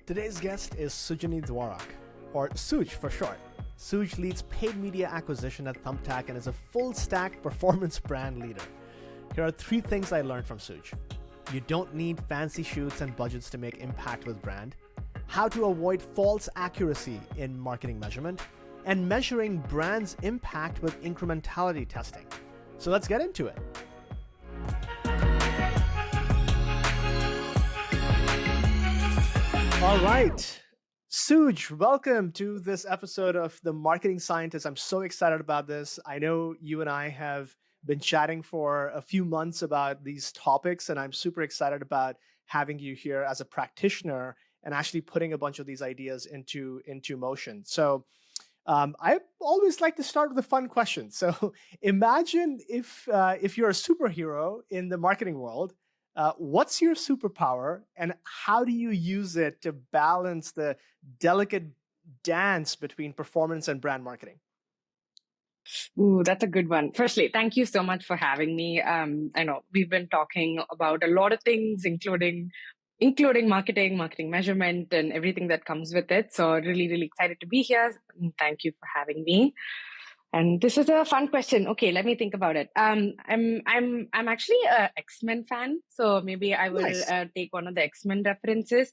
Today's guest is Sujani Dwarak, or Suj for short. Suj leads paid media acquisition at Thumbtack and is a full-stack performance brand leader. Here are 3 things I learned from Suj. You don't need fancy shoots and budgets to make impact with brand, how to avoid false accuracy in marketing measurement, and measuring brand's impact with incrementality testing. So let's get into it. All right. Suj, welcome to this episode of The Marketing Scientist. I'm so excited about this. I know you and I have been chatting for a few months about these topics, and I'm super excited about having you here as a practitioner and actually putting a bunch of these ideas into motion. So I always like to start with a fun question. So imagine if you're a superhero in the marketing world. What's your superpower and how do you use it to balance the delicate dance between performance and brand marketing? Ooh, that's a good one. Firstly, thank you so much for having me. I know we've been talking about a lot of things, including marketing measurement, and everything that comes with it. So really, really excited to be here. Thank you for having me. And this is a fun question. Okay, let me think about it. I'm actually a X-Men fan, so maybe I will Nice. take one of the X-Men references.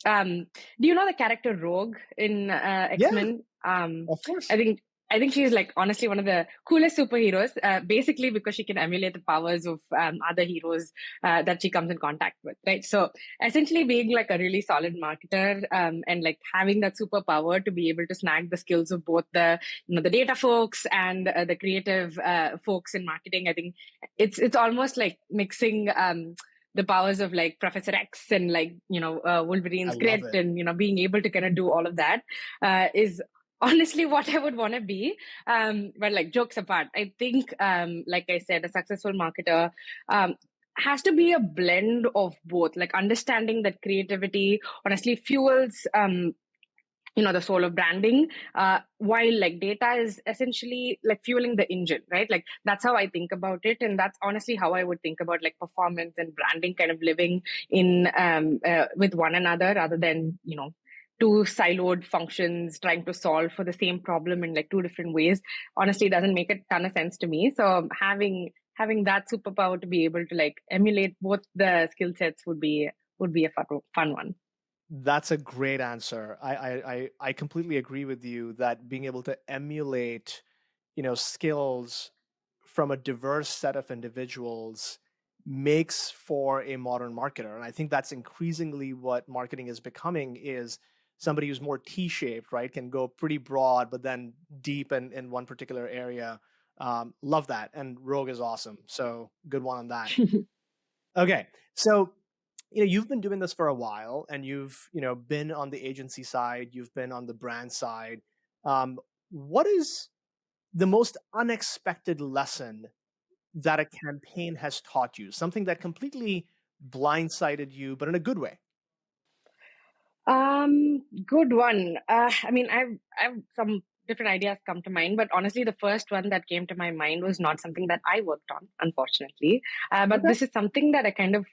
Do you know the character Rogue in X-Men? Of course. I think she's like honestly one of the coolest superheroes, basically because she can emulate the powers of other heroes that she comes in contact with, right? So essentially being like a really solid marketer and like having that superpower to be able to snag the skills of both the data folks and the creative folks in marketing. I think it's almost like mixing the powers of like Professor X and like Wolverine's grit, and being able to kind of do all of that is honestly what I would want to be. But like jokes apart, I think like I said, a successful marketer has to be a blend of both, like understanding that creativity honestly fuels the soul of branding, while like data is essentially like fueling the engine, right? Like that's how I think about it, and that's honestly how I would think about like performance and branding kind of living in with one another, rather than two siloed functions trying to solve for the same problem in like two different ways. Honestly, doesn't make a ton of sense to me. So having that superpower to be able to like emulate both the skill sets would be a fun one. That's a great answer. I completely agree with you that being able to emulate, skills from a diverse set of individuals makes for a modern marketer. And I think that's increasingly what marketing is becoming, is somebody who's more T-shaped, right? Can go pretty broad, but then deep in one particular area. Love that. And Rogue is awesome. So good one on that. Okay. So you've been doing this for a while, and you've been on the agency side, you've been on the brand side. What is the most unexpected lesson that a campaign has taught you? Something that completely blindsided you, but in a good way. Good one. I mean, I've some different ideas come to mind, but honestly, the first one that came to my mind was not something that I worked on, unfortunately. But Okay. this is something that I kind of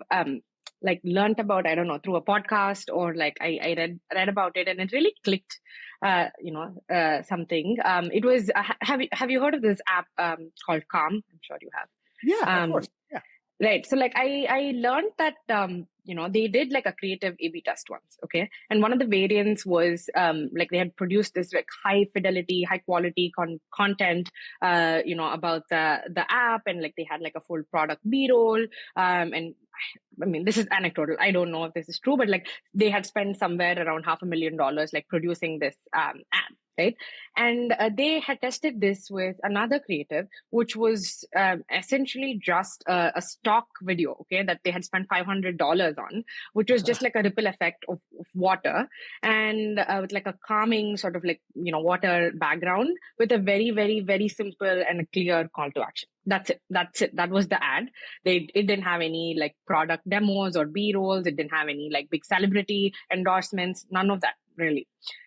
like learned about, I don't know, through a podcast, or like I read about it, and it really clicked. Something. It was. Have you heard of this app called Calm? I'm sure you have. Yeah, of course. Yeah. Right. So like I learned that they did like a creative A/B test once, okay? And one of the variants was like they had produced this like high fidelity, high quality content about the app, and like they had like a full product B-roll. And I mean, this is anecdotal. I don't know if this is true, but like they had spent somewhere around $500,000 like producing this app, right? And they had tested this with another creative, which was essentially just a stock video, okay, that they had spent $500 on, which was just like a ripple effect of water, and with like a calming sort of like water background, with a very, very, very simple and a clear call to action. That's it. That was the ad. It didn't have any like product demos or B-rolls. It didn't have any like big celebrity endorsements. None of that, really.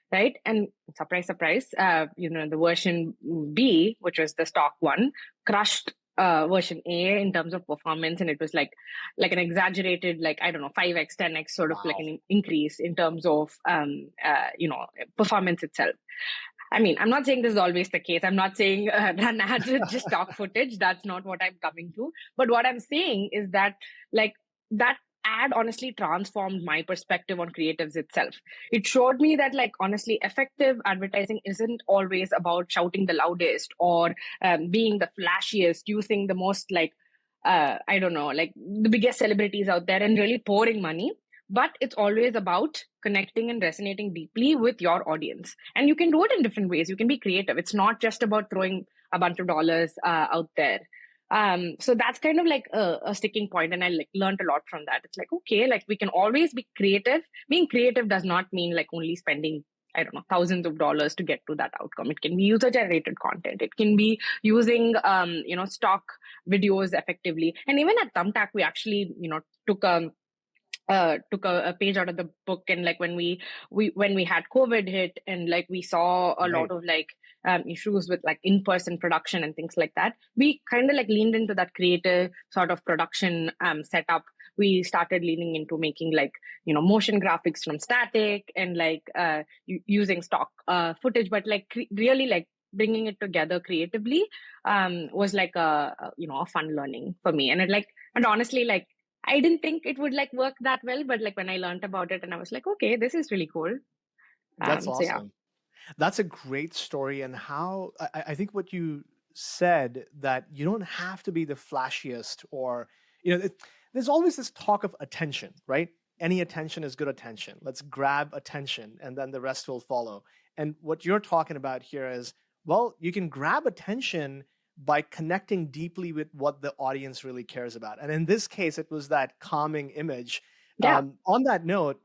Right. And surprise, surprise, the version B, which was the stock one, crushed version A in terms of performance, and it was like an exaggerated, like, I don't know, 5x 10x sort of like Wow. an increase in terms of performance itself. I mean, I'm not saying this is always the case. I'm not saying run ads with just stock footage. That's not what I'm coming to. But what I'm saying is that, like, that ad honestly transformed my perspective on creatives itself. It showed me that, like, honestly, effective advertising isn't always about shouting the loudest or being the flashiest, using the most, like, I don't know, like the biggest celebrities out there and really pouring money. But it's always about connecting and resonating deeply with your audience. And you can do it in different ways. You can be creative. It's not just about throwing a bunch of dollars out there. So that's kind of like a sticking point, and I like learned a lot from that. It's like, okay, like we can always be creative. Being creative does not mean like only spending, I don't know, thousands of dollars to get to that outcome. It can be user generated content. It can be using stock videos effectively. And even at Thumbtack, we actually took a page out of the book. And like when we had COVID hit, and like we saw a lot Right. of like issues with like in-person production and things like that, we kind of like leaned into that creative sort of production setup. We started leaning into making like motion graphics from static, and like using stock footage, but like really like bringing it together creatively was like a fun learning for me. And it like, and honestly, like, I didn't think it would like work that well, but like when I learned about it, and I was like, okay, this is really cool. That's So yeah. awesome. That's a great story. And how I think what you said, that you don't have to be the flashiest, or, there's always this talk of attention, right? Any attention is good attention. Let's grab attention and then the rest will follow. And what you're talking about here is, well, you can grab attention by connecting deeply with what the audience really cares about. And in this case, it was that calming image. Yeah. On that note,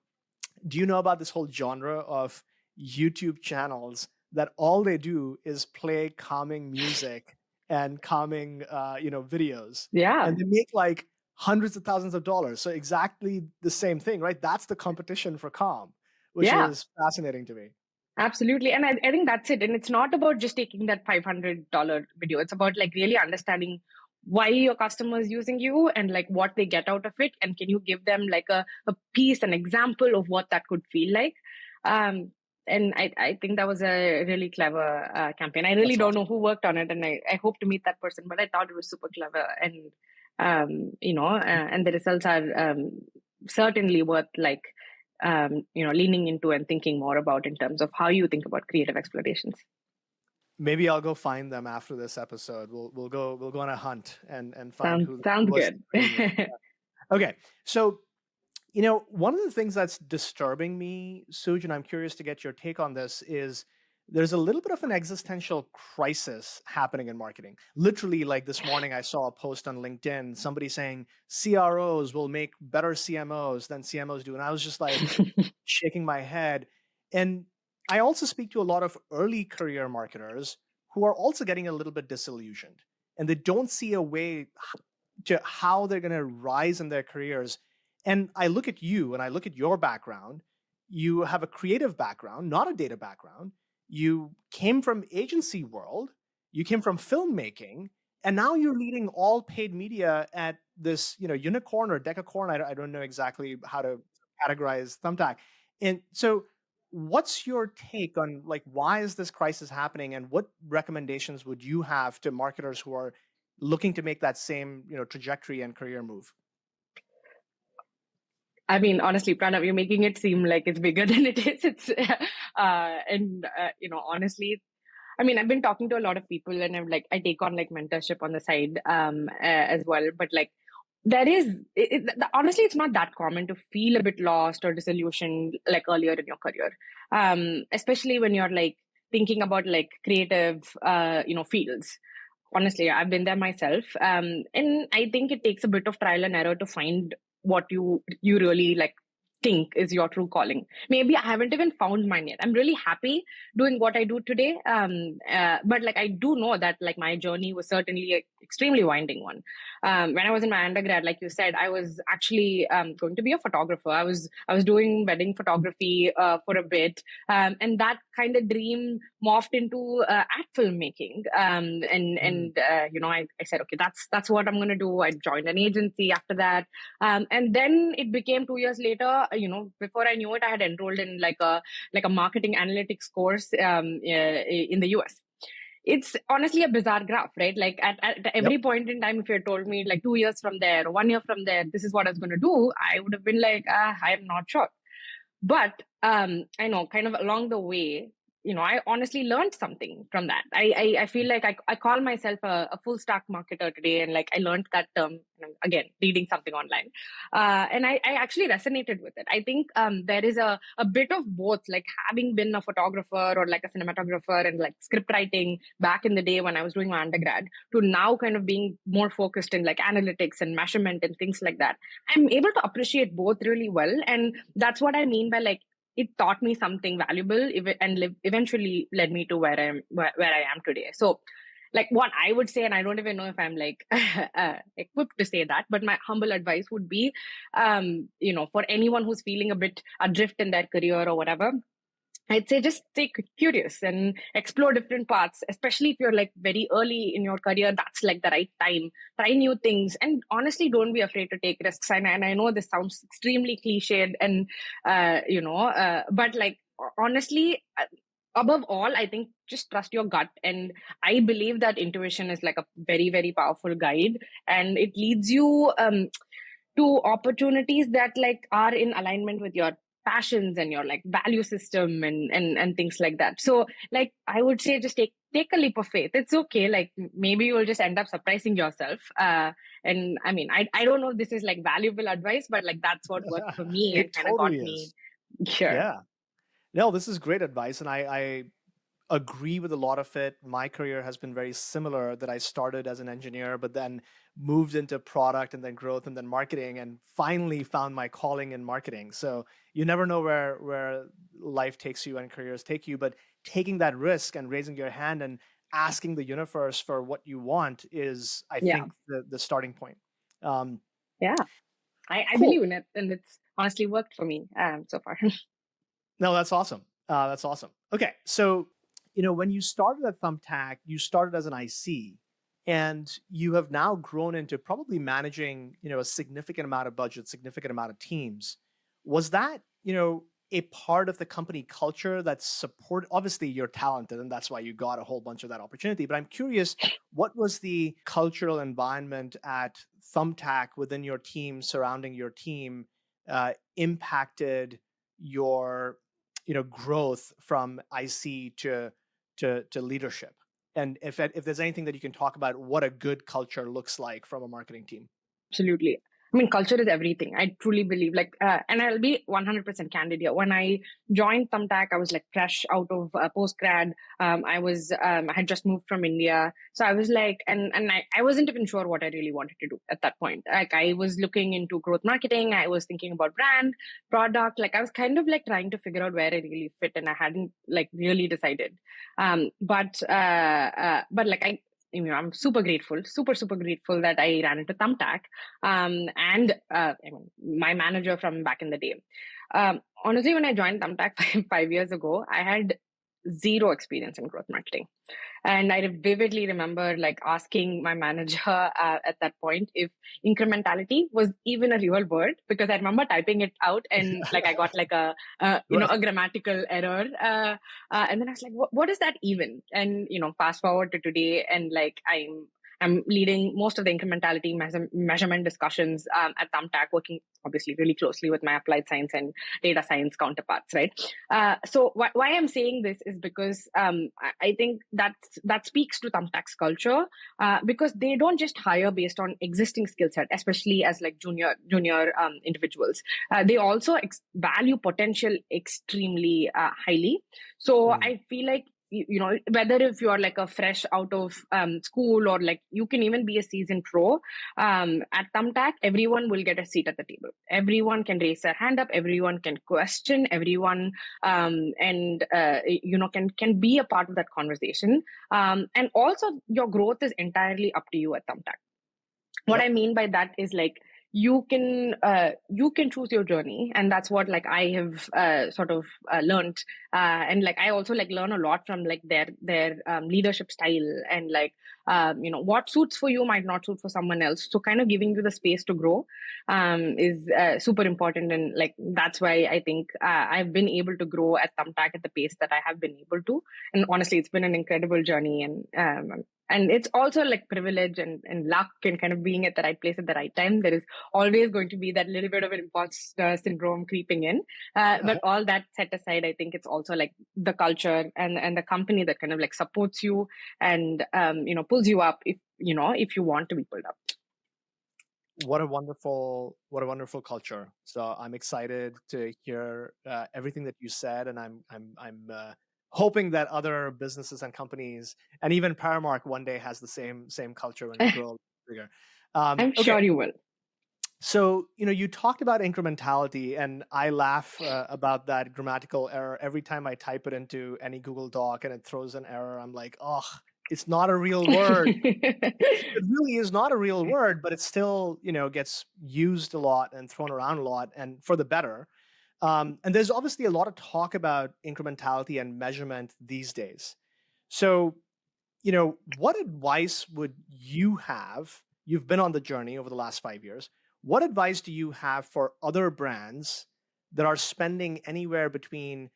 do you know about this whole genre of YouTube channels that all they do is play calming music and calming, videos, Yeah. and they make like hundreds of thousands of dollars. So exactly the same thing, right? That's the competition for calm, which Yeah. is fascinating to me. Absolutely. And I think that's it. And it's not about just taking that $500 video. It's about like really understanding why your customer is using you and like what they get out of it. And can you give them like a piece, an example of what that could feel like? And I think that was a really clever campaign. I really That's don't know awesome. who worked on it, and I hope to meet that person, but I thought it was super clever. And, and the results are certainly worth like, leaning into and thinking more about in terms of how you think about creative exploitations. Maybe I'll go find them after this episode. We'll go on a hunt and find Sounds who was good. doing it. Okay, so one of the things that's disturbing me, Suj, and I'm curious to get your take on this, is there's a little bit of an existential crisis happening in marketing. Literally, like this morning, I saw a post on LinkedIn, somebody saying CROs will make better CMOs than CMOs do. And I was just like shaking my head. And I also speak to a lot of early career marketers who are also getting a little bit disillusioned, and they don't see a way to how they're going to rise in their careers. And I look at you and I look at your background. You have a creative background, not a data background. You came from agency world, you came from filmmaking, and now you're leading all paid media at this, unicorn or decacorn. I don't know exactly how to categorize Thumbtack. And so what's your take on, like, why is this crisis happening, and what recommendations would you have to marketers who are looking to make that same, trajectory and career move? I mean, honestly, Pranav, you're making it seem like it's bigger than it is. Honestly, I mean, I've been talking to a lot of people, and I take on like mentorship on the side as well. But like, there is, honestly, it's not that common to feel a bit lost or disillusioned like earlier in your career, especially when you're like thinking about like creative, fields. Honestly, I've been there myself, and I think it takes a bit of trial and error to find what you really like think is your true calling. Maybe I haven't even found mine yet. I'm really happy doing what I do today. But like I do know that like my journey was certainly an extremely winding one. When I was in my undergrad, like you said, I was actually going to be a photographer. I was doing wedding photography for a bit, and that kind of dream morphed into art filmmaking. I said, okay, that's what I'm going to do. I joined an agency after that. And then it became 2 years later, before I knew it, I had enrolled in like a marketing analytics course in the US. It's honestly a bizarre graph, right? Like at Yep. every point in time, if you had told me like 2 years from there, 1 year from there, this is what I was going to do, I would have been like, I'm not sure. But I know kind of along the way, I honestly learned something from that. I feel like I call myself a full stack marketer today, and like I learned that term, again, reading something online. And I actually resonated with it. I think there is a bit of both, like having been a photographer or like a cinematographer and like script writing back in the day when I was doing my undergrad, to now kind of being more focused in like analytics and measurement and things like that. I'm able to appreciate both really well. And that's what I mean by like, it taught me something valuable and eventually led me to where I am today. So like what I would say, and I don't even know if I'm like equipped to say that, but my humble advice would be, for anyone who's feeling a bit adrift in their career or whatever, I'd say just stay curious and explore different paths, especially if you're like very early in your career. That's like the right time. Try new things, and honestly, don't be afraid to take risks. And I know this sounds extremely cliched, but like honestly, above all, I think just trust your gut. And I believe that intuition is like a very, very powerful guide, and it leads you to opportunities that like are in alignment with your passions and your like value system and things like that. So like I would say just take a leap of faith. It's okay. Like maybe you'll just end up surprising yourself. And I mean, I don't know if this is like valuable advice, but like that's what worked for me and It kind of got totally me is. here. Yeah. No, this is great advice. And I agree with a lot of it. My career has been very similar, that I started as an engineer, but then moved into product and then growth and then marketing, and finally found my calling in marketing. So you never know where life takes you and careers take you, but taking that risk and raising your hand and asking the universe for what you want is, I Yeah. think, the starting point. Um, Yeah. I cool. believe in it, and it's honestly worked for me so far. No, that's awesome. That's awesome. Okay, so when you started at Thumbtack, you started as an IC, and you have now grown into probably managing a significant amount of budget, significant amount of teams. Was that a part of the company culture that support? Obviously, you're talented, and that's why you got a whole bunch of that opportunity. But I'm curious, what was the cultural environment at Thumbtack within your team, surrounding your team, impacted your growth from IC to leadership? And if there's anything that you can talk about what a good culture looks like from a marketing team. Absolutely. I mean, culture is everything. I truly believe like, and I'll be 100% candid here. When I joined Thumbtack, I was like fresh out of post-grad. I had just moved from India. So I was like, I wasn't even sure what I really wanted to do at that point. Like I was looking into growth marketing. I was thinking about brand, product. Like I was kind of like trying to figure out where I really fit, and I hadn't like really decided. But like I'm super grateful, super grateful that I ran into Thumbtack, and my manager from back in the day. Honestly, when I joined Thumbtack 5 years ago, I had zero experience in growth marketing. And I vividly remember like asking my manager at that point if incrementality was even a real word, because I remember typing it out and like I got like Right. a grammatical error. And then I was like, what is that even? And, fast forward to today, and like I'm leading most of the incrementality measurement discussions at Thumbtack, working obviously really closely with my applied science and data science counterparts, right? So why I'm saying this is because I think that speaks to Thumbtack's culture, because they don't just hire based on existing skill set, especially as like junior individuals. They also value potential extremely highly. So Mm. I feel like whether if you're like a fresh out of school, or like you can even be a seasoned pro, at Thumbtack, everyone will get a seat at the table. Everyone can raise their hand up. Everyone can question. Everyone and can be a part of that conversation. And also, your growth is entirely up to you at Thumbtack. What I mean by that is like you can choose your journey, and that's what like I have sort of learned, and like I also like learn a lot from like their leadership style, and like what suits for you might not suit for someone else. So kind of giving you the space to grow is super important, and like that's why I think I've been able to grow at Thumbtack at the pace that I have been able to. And honestly, it's been an incredible journey, and it's also like privilege and luck and kind of being at the right place at the right time. There is always going to be that little bit of an imposter syndrome creeping in. But all that set aside, I think it's also like the culture and the company that kind of like supports you and, pulls you up if you want to be pulled up. What a wonderful culture. So I'm excited to hear everything that you said, and I'm hoping that other businesses and companies, and even Paramark, one day has the same culture when we grow bigger. I'm sure you will. So, you talked about incrementality, and I laugh about that grammatical error every time I type it into any Google Doc and it throws an error. I'm like, oh, it's not a real word. It really is not a real word, but it still, gets used a lot and thrown around a lot, and for the better. And there's obviously a lot of talk about incrementality and measurement these days. So, what advice would you have? You've been on the journey over the last 5 years. What advice do you have for other brands that are spending anywhere between,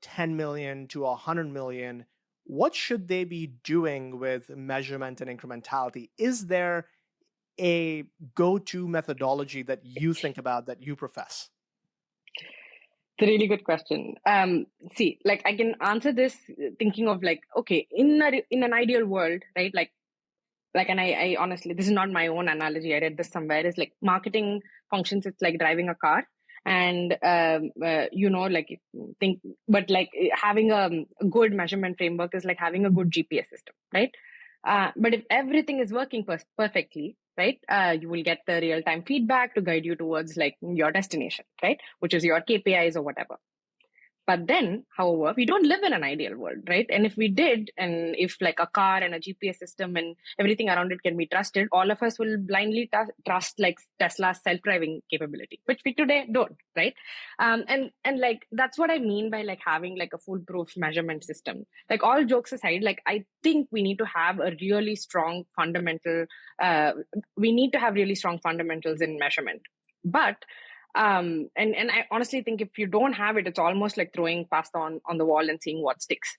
10 million to 100 million? What should they be doing with measurement and incrementality? Is there a go-to methodology that you think about, that you profess? It's a really good question. See, like I can answer this thinking of like, okay, in an ideal world, right? And I honestly, this is not my own analogy. I read this somewhere. Is like marketing functions. It's like driving a car, and but like having a good measurement framework is like having a good GPS system, right? But if everything is working perfectly, right, you will get the real-time feedback to guide you towards like your destination, right, which is your KPIs or whatever. But then, however, we don't live in an ideal world, right? And if we did, and if like a car and a GPS system and everything around it can be trusted, all of us will blindly trust like Tesla's self-driving capability, which we today don't, right? And like that's what I mean by like having like a foolproof measurement system. Like all jokes aside, like I think we need to have a really strong fundamental. We need to have really strong fundamentals in measurement, but. And I honestly think if you don't have it, it's almost like throwing pasta on the wall and seeing what sticks.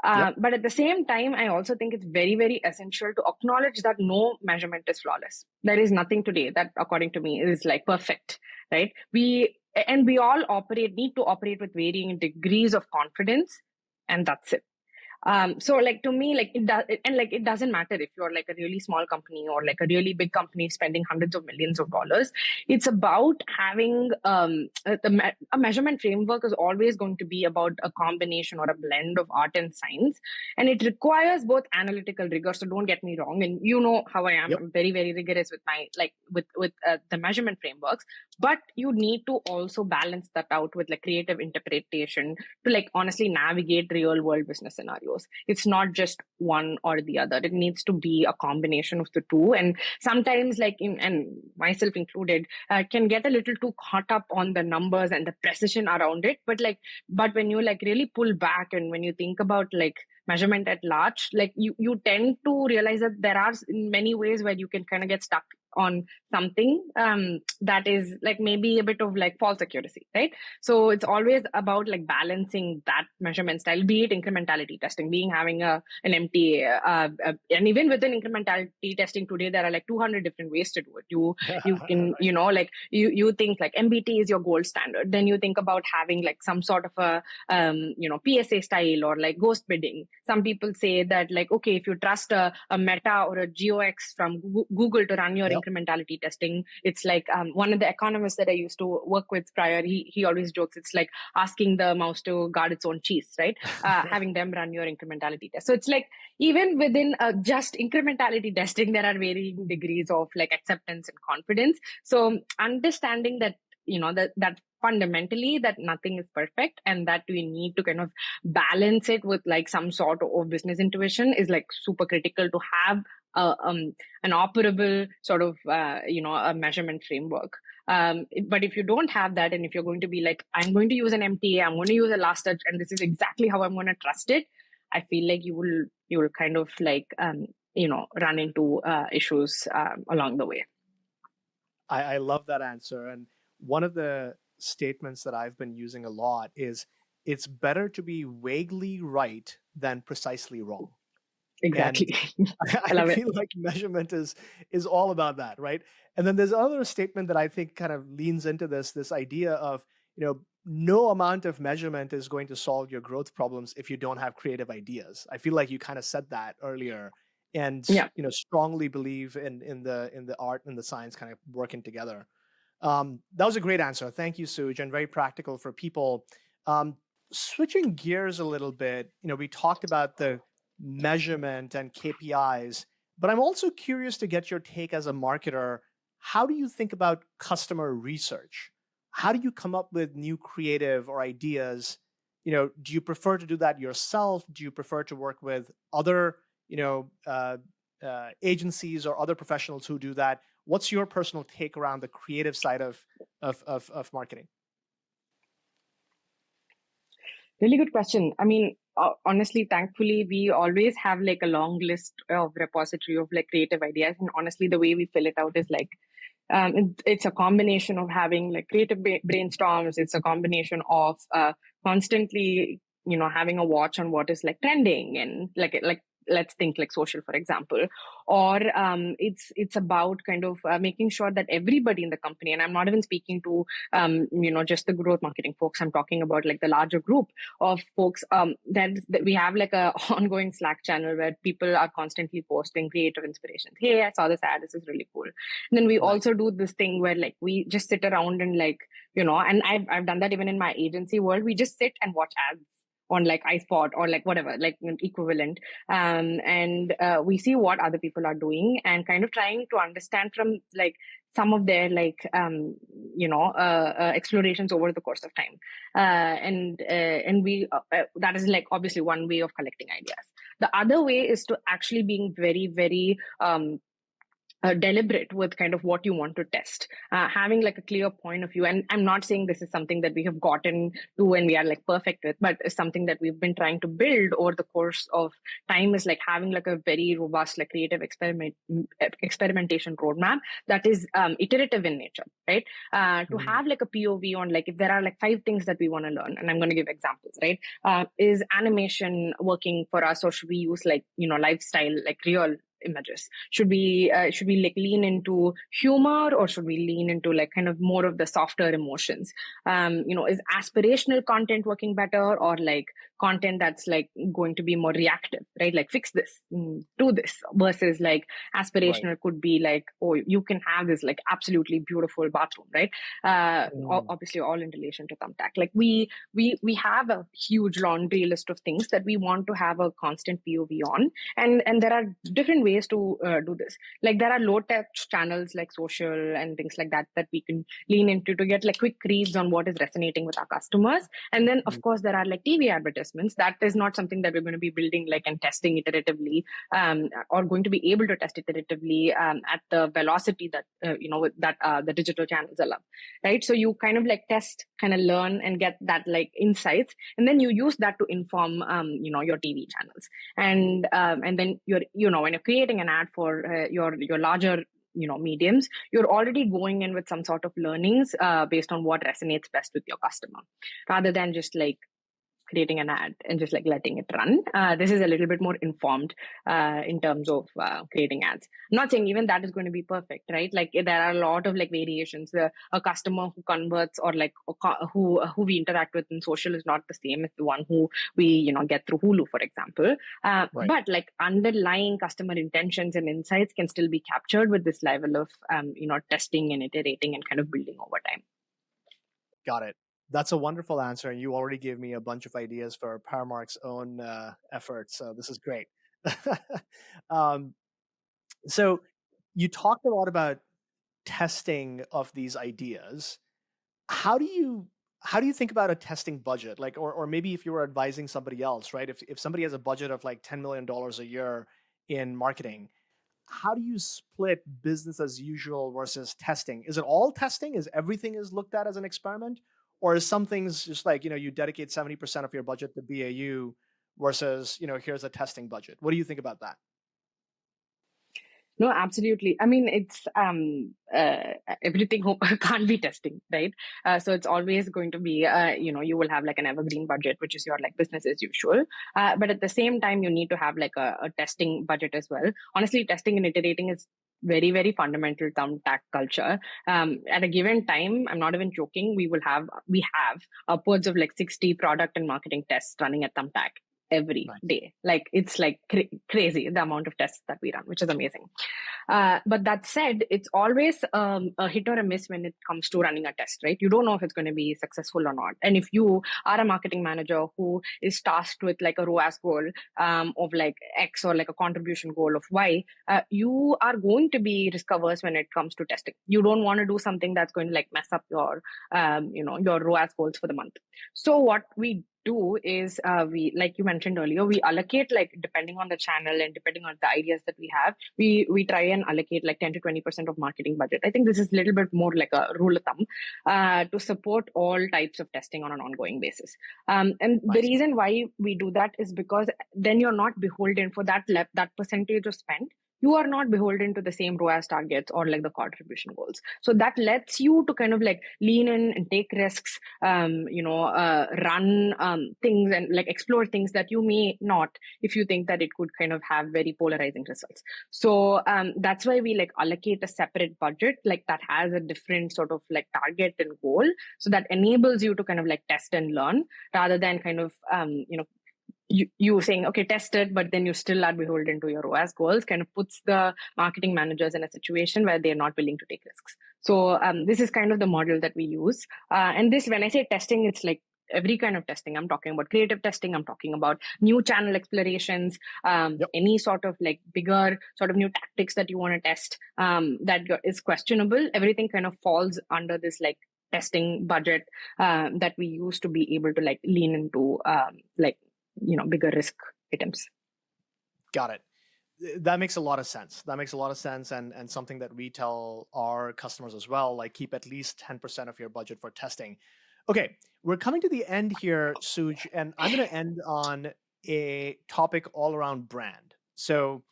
But at the same time, I also think it's very, very essential to acknowledge that no measurement is flawless. There is nothing today that, according to me, is like perfect, right? We all need to operate with varying degrees of confidence, and that's it. So like to me, like it doesn't matter if you're like a really small company or like a really big company spending hundreds of millions of dollars. It's about having a measurement framework is always going to be about a combination or a blend of art and science, and it requires both analytical rigor. So don't get me wrong, and you know how I am. I'm very, very rigorous with my with the measurement frameworks, but you need to also balance that out with like creative interpretation to like honestly navigate real world business scenarios. It's not just one or the other. It needs to be a combination of the two. And sometimes and myself included, can get a little too caught up on the numbers and the precision around it. But when you like really pull back and when you think about like measurement at large, like you tend to realize that there are many ways where you can kind of get stuck on something that is like maybe a bit of like false accuracy, right? So it's always about like balancing that measurement style, be it incrementality testing, being having an MTA, and even within incrementality testing today, there are like 200 different ways to do it. You can like you think like MBT is your gold standard, then you think about having like some sort of a PSA style or like ghost bidding. Some people say that like, okay, if you trust a Meta or a GeoX from Google to run your incrementality testing. It's like one of the economists that I used to work with prior, he always jokes, it's like asking the mouse to guard its own cheese, right? Having them run your incrementality test. So it's like, even within just incrementality testing, there are varying degrees of like acceptance and confidence. So understanding that, that fundamentally that nothing is perfect, and that we need to kind of balance it with like some sort of business intuition is like super critical to have an operable sort of a measurement framework. But if you don't have that, and if you're going to be like, I'm going to use an MTA, I'm going to use a last touch, and this is exactly how I'm going to trust it, I feel like you will kind of like run into issues along the way. I love that answer. And one of the statements that I've been using a lot is, it's better to be vaguely right than precisely wrong. Exactly. And I I love it. feel like measurement is all about that, right? And then there's another statement that I think kind of leans into this idea of, no amount of measurement is going to solve your growth problems if you don't have creative ideas. I feel like you kind of said that earlier, and Yeah. strongly believe in the art and the science kind of working together. That was a great answer. Thank you, Suj, and very practical for people. Switching gears a little bit, we talked about the measurement and KPIs, but I'm also curious to get your take as a marketer. How do you think about customer research? How do you come up with new creative or ideas? Do you prefer to do that yourself? Do you prefer to work with other, agencies or other professionals who do that? What's your personal take around the creative side of marketing? Really good question. I mean, honestly, thankfully, we always have like a long list of repository of like creative ideas. And honestly, the way we fill it out is like, it's a combination of having like creative brainstorms. It's a combination of constantly, having a watch on what is like trending, and like let's think like social, for example, or it's about kind of making sure that everybody in the company, and I'm not even speaking to just the growth marketing folks, I'm talking about like the larger group of folks, that we have like a ongoing Slack channel where people are constantly posting creative inspirations. Hey, I saw this ad, this is really cool. And then we Right. also do this thing where like we just sit around and like, and I've done that even in my agency world. We just sit and watch ads on like iSpot or like whatever, like equivalent. And we see what other people are doing, and kind of trying to understand from like some of their like, explorations over the course of time. And we, that is like obviously one way of collecting ideas. The other way is to actually being very, very, deliberate with kind of what you want to test, having like a clear point of view. And I'm not saying this is something that we have gotten to and we are like perfect with, but it's something that we've been trying to build over the course of time, is like having like a very robust like creative experimentation roadmap that is iterative in nature, right? To have like a POV on like, if there are like 5 things that we want to learn, and I'm going to give examples, right? Is animation working for us, or should we use like lifestyle, like real images? Should we like lean into humor, or should we lean into like kind of more of the softer emotions? Is aspirational content working better, or like content that's like going to be more reactive, right? Like fix this, do this, versus like Right. aspirational could be like, oh, you can have this like absolutely beautiful bathroom, right? Obviously all in relation to Thumbtack. Like we have a huge laundry list of things that we want to have a constant POV on, and there are different ways to do this. Like there are low touch channels like social and things like that we can lean into to get like quick reads on what is resonating with our customers. And then of course there are like TV advertisements. That is not something that we're going to be building like and testing iteratively, or going to be able to test iteratively at the velocity that the digital channels allow, right? So you kind of like test, kind of learn and get that like insights, and then you use that to inform your TV channels. And then when you're creating an ad for your larger mediums, you're already going in with some sort of learnings based on what resonates best with your customer, rather than just like creating an ad and just like letting it run. This is a little bit more informed in terms of creating ads. I'm not saying even that is going to be perfect, right? Like there are a lot of like variations. A customer who converts or like who we interact with in social is not the same as the one who we get through Hulu, for example. Right. But like underlying customer intentions and insights can still be captured with this level of testing and iterating and kind of building over time. Got it. That's a wonderful answer, and you already gave me a bunch of ideas for Paramark's own efforts. So this is great. um, so you talked a lot about testing of these ideas. How do you think about a testing budget? Like, or maybe if you were advising somebody else, right? If somebody has a budget of like $10 million a year in marketing, how do you split business as usual versus testing? Is it all testing? Is everything is looked at as an experiment? Or is some things just like, you dedicate 70% of your budget to BAU versus, here's a testing budget? What do you think about that? No, absolutely. I mean, it's everything can't be testing, right? So it's always going to be, you will have like an evergreen budget, which is your like business as usual. But at the same time, you need to have like a testing budget as well. Honestly, testing and iterating is very, very fundamental Thumbtack culture. At a given time, I'm not even joking, we have upwards of like 60 product and marketing tests running at Thumbtack every Nice. day. Like it's like crazy the amount of tests that we run, which is amazing. But that said, it's always a hit or a miss when it comes to running a test, right? You don't know if it's going to be successful or not. And if you are a marketing manager who is tasked with like a ROAS goal of like X or like a contribution goal of Y, you are going to be risk averse when it comes to testing. You don't want to do something that's going to like mess up your, your ROAS goals for the month. So what we do is we, like you mentioned earlier, we allocate like depending on the channel and depending on the ideas that we have, we try and allocate like 10 to 20% of marketing budget. I think this is a little bit more like a rule of thumb to support all types of testing on an ongoing basis. And the Nice. reason why we do that is because then you're not beholden for that percentage of spend. You are not beholden to the same ROAS targets or like the contribution goals. So that lets you to kind of like lean in and take risks, run things and like explore things that you may not if you think that it could kind of have very polarizing results. So that's why we like allocate a separate budget like that has a different sort of like target and goal. So that enables you to kind of like test and learn rather than kind of, you saying, okay, test it, but then you still are beholden to your ROAS goals, kind of puts the marketing managers in a situation where they're not willing to take risks. So this is kind of the model that we use. And this, when I say testing, it's like every kind of testing. I'm talking about creative testing. I'm talking about new channel explorations, any sort of like bigger sort of new tactics that you want to test that is questionable. Everything kind of falls under this like testing budget that we use to be able to like lean into bigger risk items. Got it. That makes a lot of sense. And something that we tell our customers as well, like keep at least 10% of your budget for testing. Okay, we're coming to the end here, Suj, and I'm going to end on a topic all around brand. So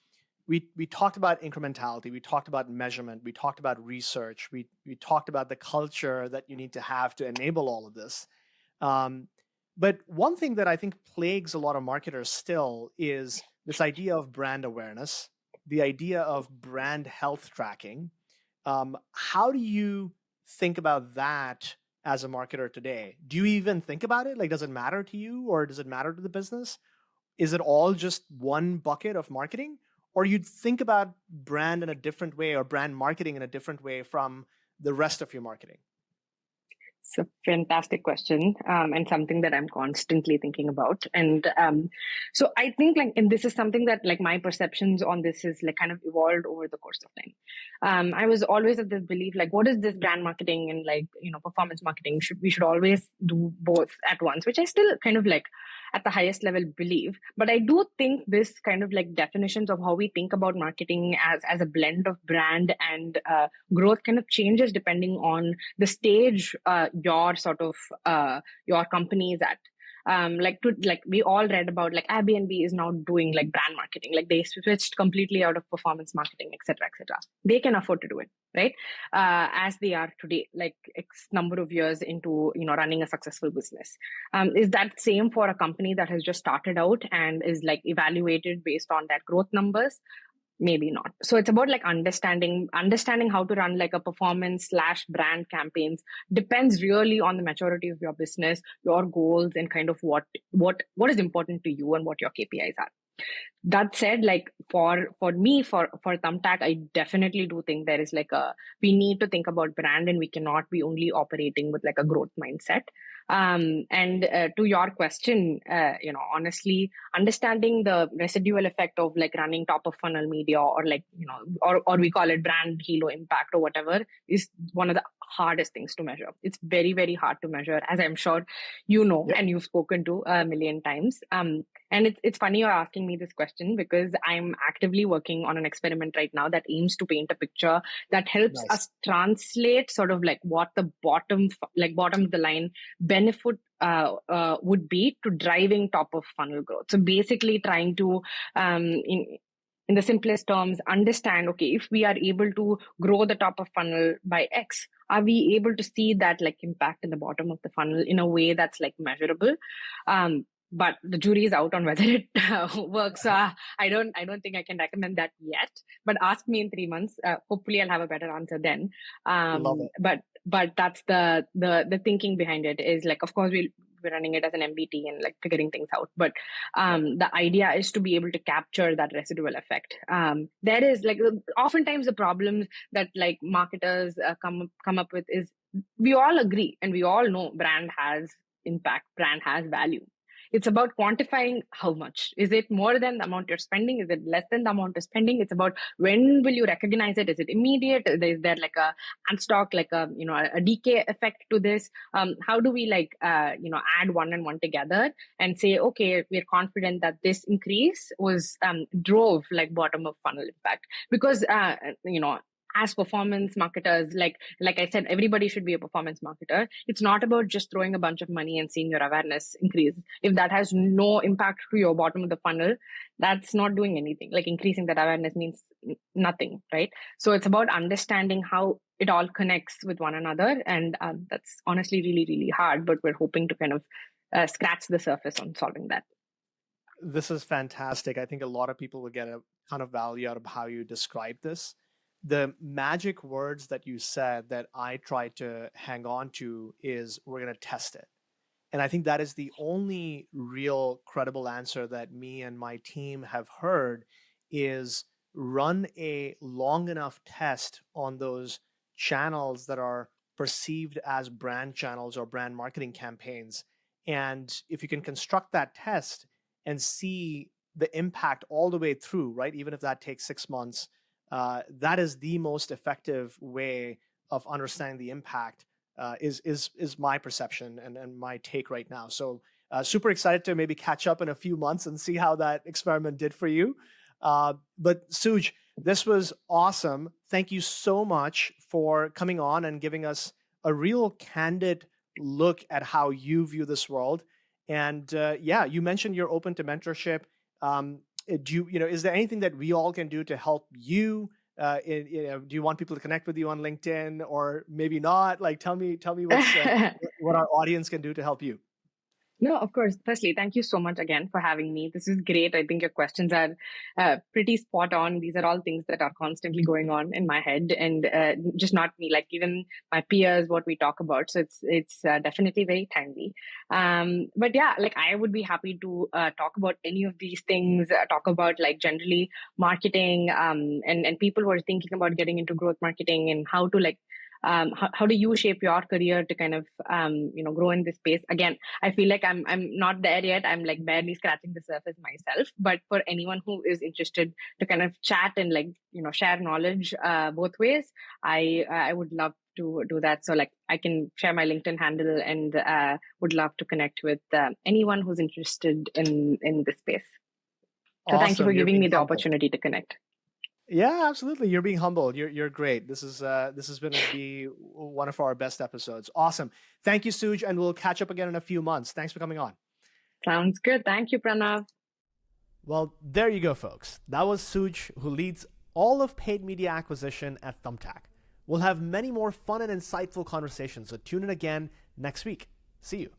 we talked about incrementality, we talked about measurement, we talked about research, we talked about the culture that you need to have to enable all of this. But one thing that I think plagues a lot of marketers still is this idea of brand awareness, the idea of brand health tracking. How do you think about that as a marketer today? Do you even think about it? Like, does it matter to you or does it matter to the business? Is it all just one bucket of marketing? Or you'd think about brand in a different way or brand marketing in a different way from the rest of your marketing? It's a fantastic question and something that I'm constantly thinking about. And so I think and this is something that like my perceptions on this is like kind of evolved over the course of time. I was always of this belief, like, what is this brand marketing and like, performance marketing? We should always do both at once, which I still kind of like at the highest level believe. But I do think this kind of like definitions of how we think about marketing as a blend of brand and growth kind of changes depending on the stage your sort of your company is at. Like we all read about like Airbnb is now doing like brand marketing, like they switched completely out of performance marketing, etc., etc. They can afford to do it, right? As they are today, like X number of years into running a successful business. Is that same for a company that has just started out and is like evaluated based on that growth numbers? Maybe not. So it's about like understanding how to run like a performance slash brand campaigns depends really on the maturity of your business, your goals, and kind of what is important to you and what your KPIs are. That said, like for me, for Thumbtack, I definitely do think there is like we need to think about brand, and we cannot be only operating with like a growth mindset. And to your question, honestly, understanding the residual effect of like running top of funnel media, or like or we call it brand halo impact or whatever, is one of the hardest things to measure. It's very, very hard to measure, as I'm sure Yep. and you've spoken to a million times. And it's funny you're asking me this question, because I'm actively working on an experiment right now that aims to paint a picture that helps Nice. us translate sort of like what the bottom of the line benefit would be to driving top of funnel growth. So basically trying to in the simplest terms, understand, okay, if we are able to grow the top of funnel by X, are we able to see that like impact in the bottom of the funnel in a way that's like measurable? But the jury is out on whether it works. I don't think I can recommend that yet. But ask me in 3 months. Hopefully, I'll have a better answer then. Love it. But that's the thinking behind it. Is like, of course, we're running it as an MBT and like figuring things out. But the idea is to be able to capture that residual effect. There is like oftentimes the problems that like marketers come up with is, we all agree and we all know brand has impact, brand has value. It's about quantifying how much. Is it more than the amount you're spending? Is it less than the amount you're spending? It's about when will you recognize it? Is it immediate? Is there like a unstock, like a decay effect to this? How do we like add one and one together and say, okay, we're confident that this increase was drove like bottom of funnel impact? Because as performance marketers, like I said, everybody should be a performance marketer. It's not about just throwing a bunch of money and seeing your awareness increase. If that has no impact to your bottom of the funnel, that's not doing anything. Like increasing that awareness means nothing, right? So it's about understanding how it all connects with one another, and that's honestly really, really hard. But we're hoping to kind of scratch the surface on solving that. This is fantastic. I think a lot of people will get a ton of value out of how you describe this. The magic words that you said that I try to hang on to is, we're going to test it. And I think that is the only real credible answer that me and my team have heard, is run a long enough test on those channels that are perceived as brand channels or brand marketing campaigns. And if you can construct that test and see the impact all the way through, right? Even if that takes 6 months, that is the most effective way of understanding the impact. Is my perception and my take right now. So super excited to maybe catch up in a few months and see how that experiment did for you. But Suj, this was awesome. Thank you so much for coming on and giving us a real candid look at how you view this world. And yeah, you mentioned you're open to mentorship. Is there anything that we all can do to help you? Do you want people to connect with you on LinkedIn, or maybe not? Like, tell me what our audience can do to help you. No, of course. Firstly, thank you so much again for having me. This is great. I think your questions are pretty spot on. These are all things that are constantly going on in my head, and just not me, like even my peers, what we talk about. So it's definitely very timely. But yeah, like I would be happy to talk about any of these things. Talk about like generally marketing, and people who are thinking about getting into growth marketing, and how to like how do you shape your career to kind of grow in this space. Again, I feel like I'm not there yet. I'm like barely scratching the surface myself. But for anyone who is interested to kind of chat and like share knowledge both ways, I would love to do that. So like I can share my LinkedIn handle, and would love to connect with anyone who's interested in this space. So thank you for Awesome. You're giving being me the humble. opportunity to connect. Yeah, absolutely. You're being humble. You're great. This is going to be one of our best episodes. Awesome. Thank you, Suj, and we'll catch up again in a few months. Thanks for coming on. Sounds good. Thank you, Pranav. Well, there you go, folks. That was Suj, who leads all of paid media acquisition at Thumbtack. We'll have many more fun and insightful conversations, so tune in again next week. See you.